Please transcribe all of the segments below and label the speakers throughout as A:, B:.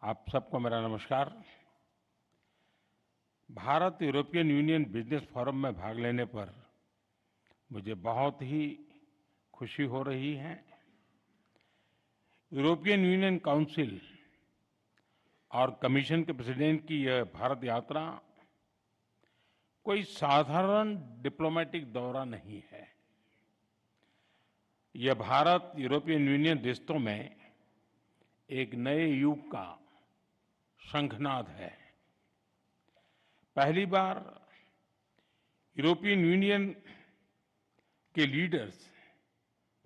A: आप सबको मेरा नमस्कार। Bharat European union business forum में भाग लेने पर मुझे बहुत ही खुशी हो रही है। यूरोपियन यूनियन काउंसिल और कमीशन के प्रेसिडेंट की यह भारत यात्रा कोई साधारण डिप्लोमेटिक दौरा नहीं है। यह भारत यूरोपियन यूनियन रिश्तों में एक नए युग का शंखनाद है। पहली बार यूरोपियन यूनियन के लीडर्स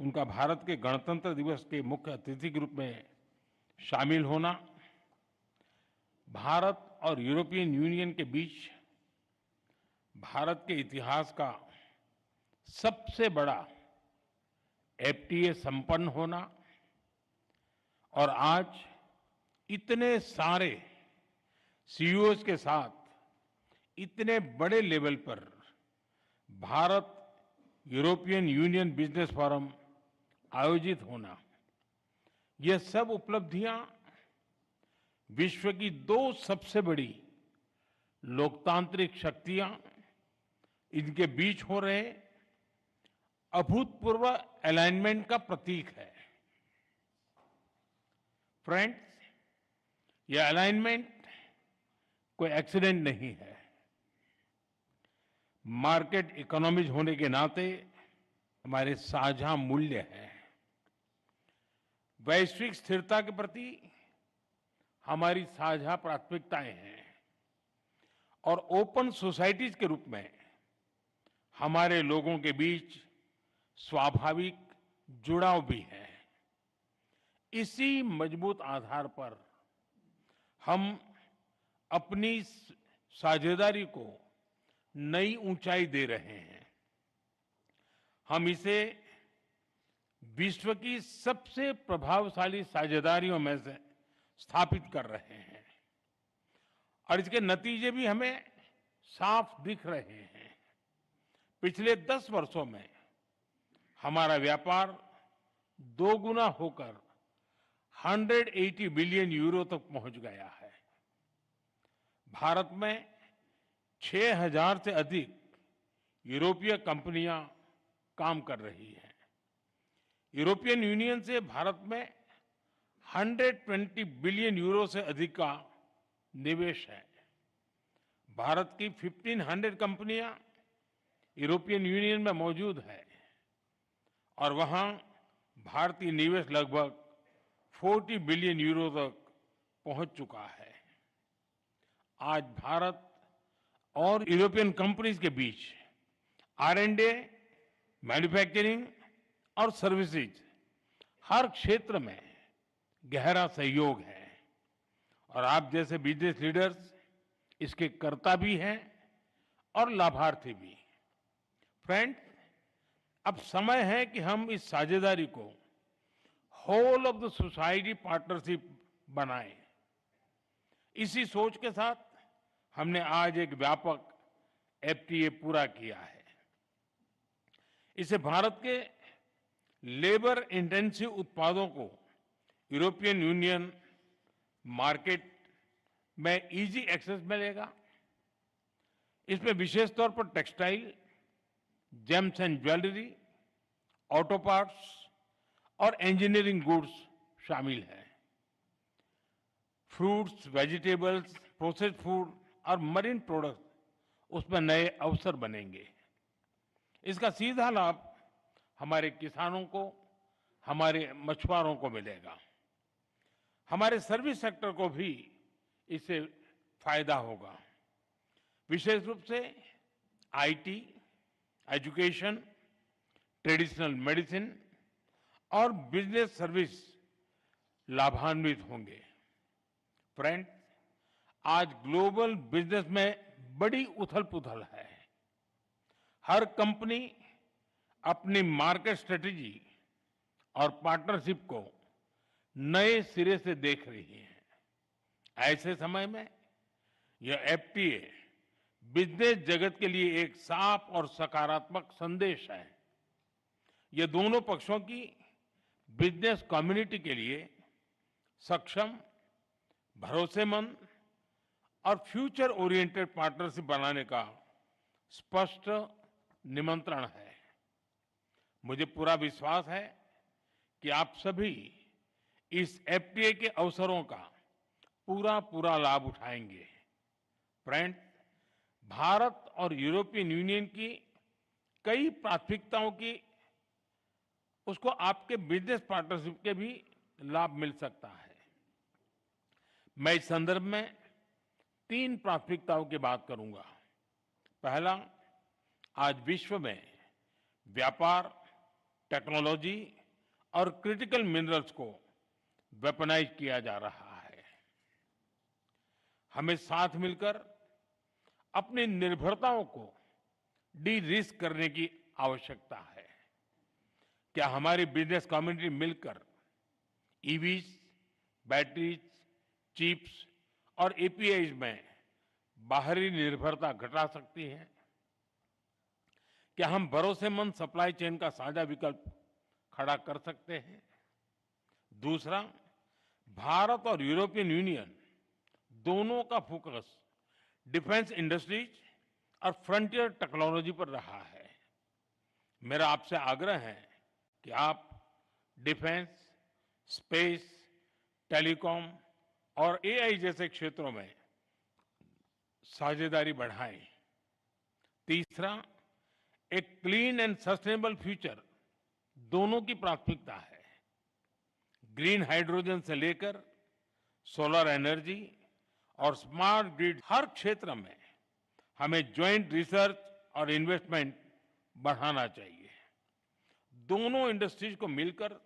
A: उनका भारत के गणतंत्र दिवस के मुख्य अतिथि के रूप में शामिल होना, भारत और यूरोपियन यूनियन के बीच भारत के इतिहास का सबसे बड़ा एफटीए संपन्न होना और आज इतने सारे सीईओज के साथ इतने बड़े लेवल पर Bharat European union business forum आयोजित होना, ये सब उपलब्धियां विश्व की दो सबसे बड़ी लोकतांत्रिक शक्तियां इनके बीच हो रहे अभूतपूर्व अलाइनमेंट का प्रतीक है। फ्रेंड्स, यह अलाइनमेंट कोई एक्सीडेंट नहीं है। मार्केट इकोनॉमीज होने के नाते हमारे साझा मूल्य हैं। वैश्विक स्थिरता के प्रति हमारी साझा प्राथमिकताएं हैं और ओपन सोसाइटीज के रूप में हमारे लोगों के बीच स्वाभाविक जुड़ाव भी है। इसी मजबूत आधार पर हम अपनी साझेदारी को नई ऊंचाई दे रहे हैं। हम इसे विश्व की सबसे प्रभावशाली साझेदारियों में से स्थापित कर रहे हैं और इसके नतीजे भी हमें साफ दिख रहे हैं। पिछले 10 वर्षों में हमारा व्यापार दोगुना होकर 180 बिलियन यूरो तक पहुंच गया है। भारत में 6,000 से अधिक यूरोपीय कंपनियां काम कर रही हैं। यूरोपियन यूनियन से भारत में 120 बिलियन यूरो से अधिक का निवेश है। भारत की 1500 कंपनियां यूरोपियन यूनियन में मौजूद है और वहां भारतीय निवेश लगभग 40 बिलियन यूरो तक पहुंच चुका है। आज भारत और यूरोपियन कंपनीज के बीच R&D, मैन्युफैक्चरिंग और सर्विसेज हर क्षेत्र में गहरा सहयोग है और आप जैसे बिजनेस लीडर्स इसके कर्ता भी हैं और लाभार्थी भी। फ्रेंड्स, अब समय है कि हम इस साझेदारी को whole of the society partnership बनाएं। इसी सोच के साथ हमने आज एक व्यापक एफटीए पूरा किया है। इसे भारत के लेबर इंटेंसिव उत्पादों को यूरोपियन यूनियन मार्केट में इजी एक्सेस मिलेगा। इसमें विशेष तौर पर textile, James and jewellery, auto parts और इंजीनियरिंग गुड्स शामिल हैं। फ्रूट्स, वेजिटेबल्स, प्रोसेस्ड फूड और मरीन प्रोडक्ट उसमें नए अवसर बनेंगे। इसका सीधा लाभ हमारे किसानों को, हमारे मछुआरों को मिलेगा। हमारे सर्विस सेक्टर को भी इससे फायदा होगा। विशेष रूप से आईटी, एजुकेशन, ट्रेडिशनल मेडिसिन और बिजनेस सर्विस लाभान्वित होंगे। फ्रेंड्स, आज ग्लोबल बिजनेस में बड़ी उथल-पुथल है। हर कंपनी अपनी मार्केट स्ट्रेटेजी और पार्टनरशिप को नए सिरे से देख रही है। ऐसे समय में यह एफटीए बिजनेस जगत के लिए एक साफ और सकारात्मक संदेश है। यह दोनों पक्षों की बिजनेस कम्युनिटी के लिए सक्षम, भरोसेमंद और फ्यूचर ओरिएंटेड पार्टनरशिप बनाने का स्पष्ट निमंत्रण है। मुझे पूरा विश्वास है कि आप सभी इस एफटीए के अवसरों का पूरा पूरा लाभ उठाएंगे। फ्रेंड्स, भारत और यूरोपियन यूनियन की कई प्राथमिकताओं की उसको आपके बिजनेस पार्टनरशिप के भी लाभ मिल सकता है। मैं इस संदर्भ में 3 प्राथमिकताओं की बात करूंगा। पहला, आज विश्व में व्यापार, टेक्नोलॉजी और क्रिटिकल मिनरल्स को वेपनाइज किया जा रहा है। हमें साथ मिलकर अपनी निर्भरताओं को डी रिस्क करने की आवश्यकता है। क्या हमारी बिजनेस कम्युनिटी मिलकर ईवीज, बैटरीज, चिप्स और एपीआईज में बाहरी निर्भरता घटा सकती है? क्या हम भरोसेमंद सप्लाई चेन का साझा विकल्प खड़ा कर सकते हैं? दूसरा, भारत और यूरोपियन यूनियन दोनों का फोकस डिफेंस इंडस्ट्रीज और फ्रंटियर टेक्नोलॉजी पर रहा है। मेरा आपसे आग्रह है कि आप डिफेंस, स्पेस, टेलीकॉम और एआई जैसे क्षेत्रों में साझेदारी बढ़ाएं। तीसरा, एक क्लीन एंड सस्टेनेबल फ्यूचर दोनों की प्राथमिकता है। ग्रीन हाइड्रोजन से लेकर सोलर एनर्जी और स्मार्ट ग्रिड, हर क्षेत्र में हमें ज्वाइंट रिसर्च और इन्वेस्टमेंट बढ़ाना चाहिए। दोनों इंडस्ट्रीज को मिलकर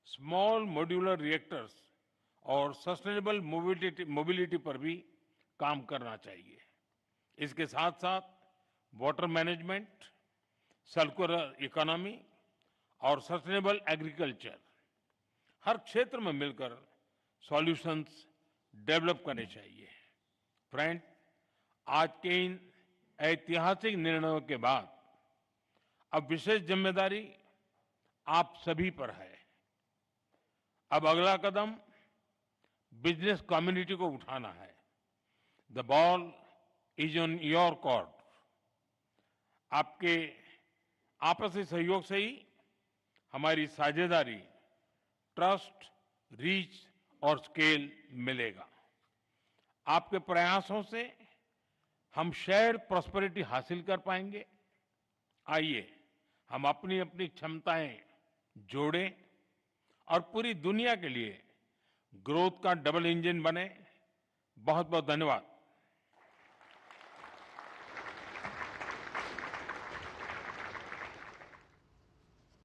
A: स्मॉल मॉड्यूलर रिएक्टर्स और सस्टेनेबल मोबिलिटी पर भी काम करना चाहिए। इसके साथ साथ वाटर मैनेजमेंट, सर्कुलर इकोनॉमी और सस्टेनेबल एग्रीकल्चर, हर क्षेत्र में मिलकर सॉल्यूशंस डेवलप करने चाहिए। फ्रेंड, आज के इन ऐतिहासिक निर्णयों के बाद अब विशेष जिम्मेदारी आप सभी पर है। अब अगला कदम बिजनेस कम्युनिटी को उठाना है। The ball is on your court. आपके आपसी सहयोग से ही हमारी साझेदारी, ट्रस्ट, रीच और स्केल मिलेगा। आपके प्रयासों से हम शेयर्ड प्रॉस्पेरिटी हासिल कर पाएंगे। आइए हम अपनी अपनी क्षमताएं जोड़ें और पूरी दुनिया के लिए ग्रोथ का डबल इंजन बने। बहुत बहुत धन्यवाद।